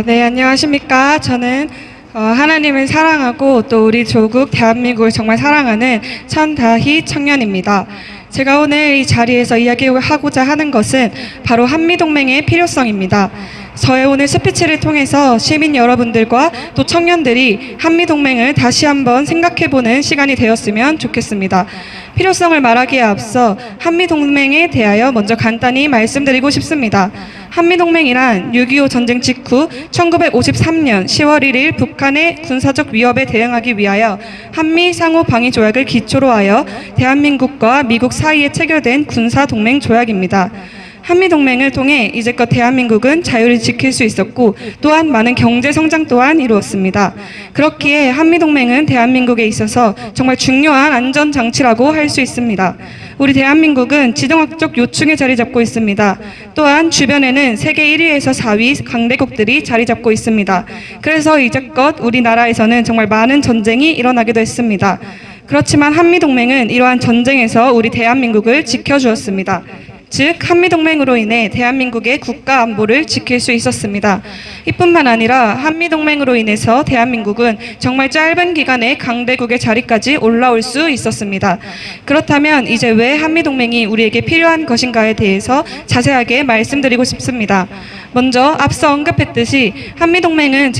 네, 안녕하십니까. 저는 하나님을 사랑하고 또 우리 조국 대한민국을 정말 사랑하는 천다희 청년입니다. 제가 오늘 이 자리에서 이야기하고자 하는 것은 바로 한미동맹의 필요성입니다. 저의 오늘 스피치를 통해서 시민 여러분들과 또 청년들이 한미동맹을 다시 한번 생각해보는 시간이 되었으면 좋겠습니다. 필요성을 말하기에 앞서 한미동맹에 대하여 먼저 간단히 말씀드리고 싶습니다. 한미동맹이란 6.25 전쟁 직후 1953년 10월 1일 북한의 군사적 위협에 대응하기 위하여 한미 상호방위조약을 기초로 하여 대한민국과 미국 사이에 체결된 군사동맹 조약입니다. 한미동맹을 통해 이제껏 대한민국은 자유를 지킬 수 있었고 또한 많은 경제성장 또한 이루었습니다. 그렇기에 한미동맹은 대한민국에 있어서 정말 중요한 안전장치라고 할 수 있습니다. 우리 대한민국은 지정학적 요충에 자리 잡고 있습니다. 또한 주변에는 세계 1위에서 4위 강대국들이 자리 잡고 있습니다. 그래서 이제껏 우리나라에서는 정말 많은 전쟁이 일어나기도 했습니다. 그렇지만 한미동맹은 이러한 전쟁에서 우리 대한민국을 지켜주었습니다. 즉 한미동맹으로 인해 대한민국의 국가 안보를 지킬 수 있었습니다. 이뿐만 아니라 한미동맹으로 인해서 대한민국은 정말 짧은 기간에 강대국의 자리까지 올라올 수 있었습니다. 그렇다면 이제 왜 한미동맹이 우리에게 필요한 것인가에 대해서 자세하게 말씀드리고 싶습니다. 먼저 앞서 언급했듯이 한미동맹은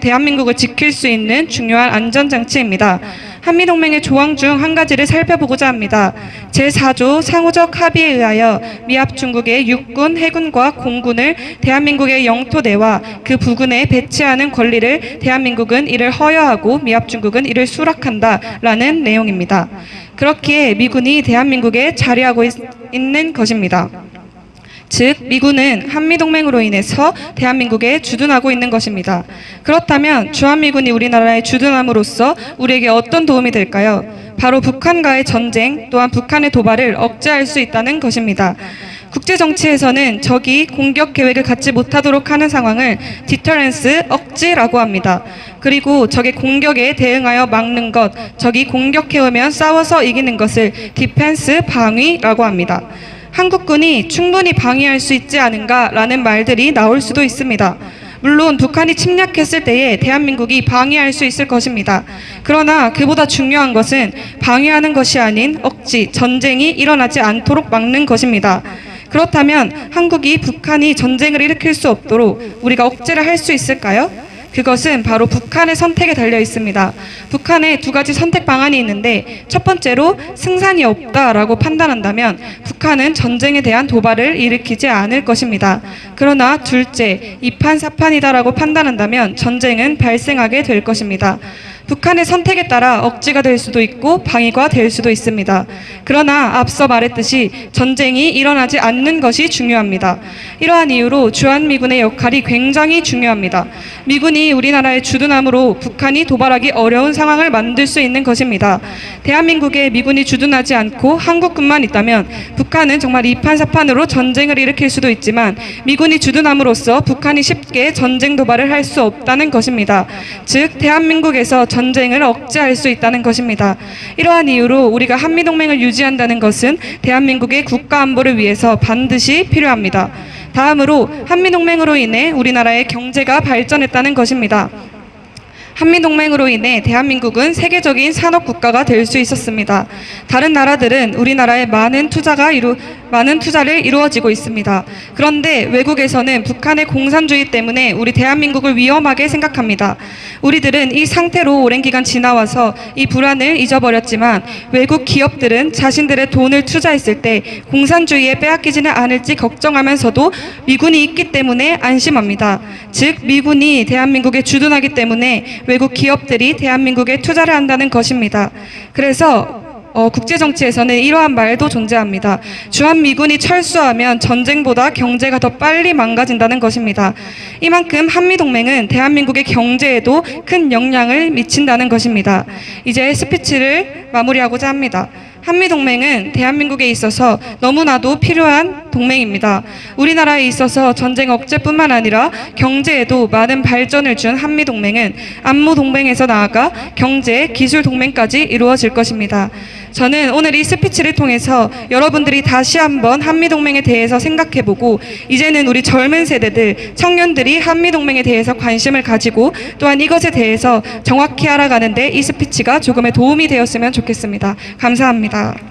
대한민국을 지킬 수 있는 중요한 안전장치입니다. 한미동맹의 조항 중 한 가지를 살펴보고자 합니다. 제4조 상호적 합의에 의하여 미합 중국의 육군, 해군과 공군을 대한민국의 영토 내와 그 부근에 배치하는 권리를 대한민국은 이를 허여하고 미합 중국은 이를 수락한다라는 내용입니다. 그렇기에 미군이 대한민국에 자리하고 있는 것입니다. 즉 미군은 한미동맹으로 인해서 대한민국에 주둔하고 있는 것입니다. 그렇다면 주한미군이 우리나라에 주둔함으로써 우리에게 어떤 도움이 될까요? 바로 북한과의 전쟁 또한 북한의 도발을 억제할 수 있다는 것입니다. 국제정치에서는 적이 공격 계획을 갖지 못하도록 하는 상황을 디터런스, 억지라고 합니다. 그리고 적의 공격에 대응하여 막는 것, 적이 공격해오면 싸워서 이기는 것을 디펜스, 방위라고 합니다. 한국군이 충분히 방위할 수 있지 않은가라는 말들이 나올 수도 있습니다. 물론 북한이 침략했을 때에 대한민국이 방위할 수 있을 것입니다. 그러나 그보다 중요한 것은 방위하는 것이 아닌 억지, 전쟁이 일어나지 않도록 막는 것입니다. 그렇다면 한국이 북한이 전쟁을 일으킬 수 없도록 우리가 억제를 할 수 있을까요? 그것은 바로 북한의 선택에 달려 있습니다. 북한에 두 가지 선택 방안이 있는데 첫 번째로 승산이 없다라고 판단한다면 북한은 전쟁에 대한 도발을 일으키지 않을 것입니다. 그러나 둘째, 이판사판이다라고 판단한다면 전쟁은 발생하게 될 것입니다. 북한의 선택에 따라 억지가 될 수도 있고 방위가 될 수도 있습니다. 그러나 앞서 말했듯이 전쟁이 일어나지 않는 것이 중요합니다. 이러한 이유로 주한미군의 역할이 굉장히 중요합니다. 미군이 우리나라에 주둔함으로 북한이 도발하기 어려운 상황을 만들 수 있는 것입니다. 대한민국에 미군이 주둔하지 않고 한국군만 있다면 북한은 정말 이판사판으로 전쟁을 일으킬 수도 있지만 미군이 주둔함으로써 북한이 쉽게 전쟁 도발을 할 수 없다는 것입니다. 즉 대한민국에서 전쟁을 억제할 수 있다는 것입니다. 이러한 이유로 우리가 한미동맹을 유지한다는 것은 대한민국의 국가 안보를 위해서 반드시 필요합니다. 다음으로 한미동맹으로 인해 우리나라의 경제가 발전했다는 것입니다. 한미동맹으로 인해 대한민국은 세계적인 산업국가가 될 수 있었습니다. 다른 나라들은 우리나라에 많은 투자를 이루어지고 있습니다. 그런데 외국에서는 북한의 공산주의 때문에 우리 대한민국을 위험하게 생각합니다. 우리들은 이 상태로 오랜 기간 지나와서 이 불안을 잊어버렸지만 외국 기업들은 자신들의 돈을 투자했을 때 공산주의에 빼앗기지는 않을지 걱정하면서도 미군이 있기 때문에 안심합니다. 즉 미군이 대한민국에 주둔하기 때문에 외국 기업들이 대한민국에 투자를 한다는 것입니다. 그래서 국제정치에서는 이러한 말도 존재합니다. 주한미군이 철수하면 전쟁보다 경제가 더 빨리 망가진다는 것입니다. 이만큼 한미동맹은 대한민국의 경제에도 큰 영향을 미친다는 것입니다. 이제 스피치를 마무리하고자 합니다. 한미동맹은 대한민국에 있어서 너무나도 필요한 동맹입니다. 우리나라에 있어서 전쟁 억제뿐만 아니라 경제에도 많은 발전을 준 한미동맹은 안보동맹에서 나아가 경제, 기술동맹까지 이루어질 것입니다. 저는 오늘 이 스피치를 통해서 여러분들이 다시 한번 한미동맹에 대해서 생각해보고 이제는 우리 젊은 세대들, 청년들이 한미동맹에 대해서 관심을 가지고 또한 이것에 대해서 정확히 알아가는데 이 스피치가 조금의 도움이 되었으면 좋겠습니다. 감사합니다.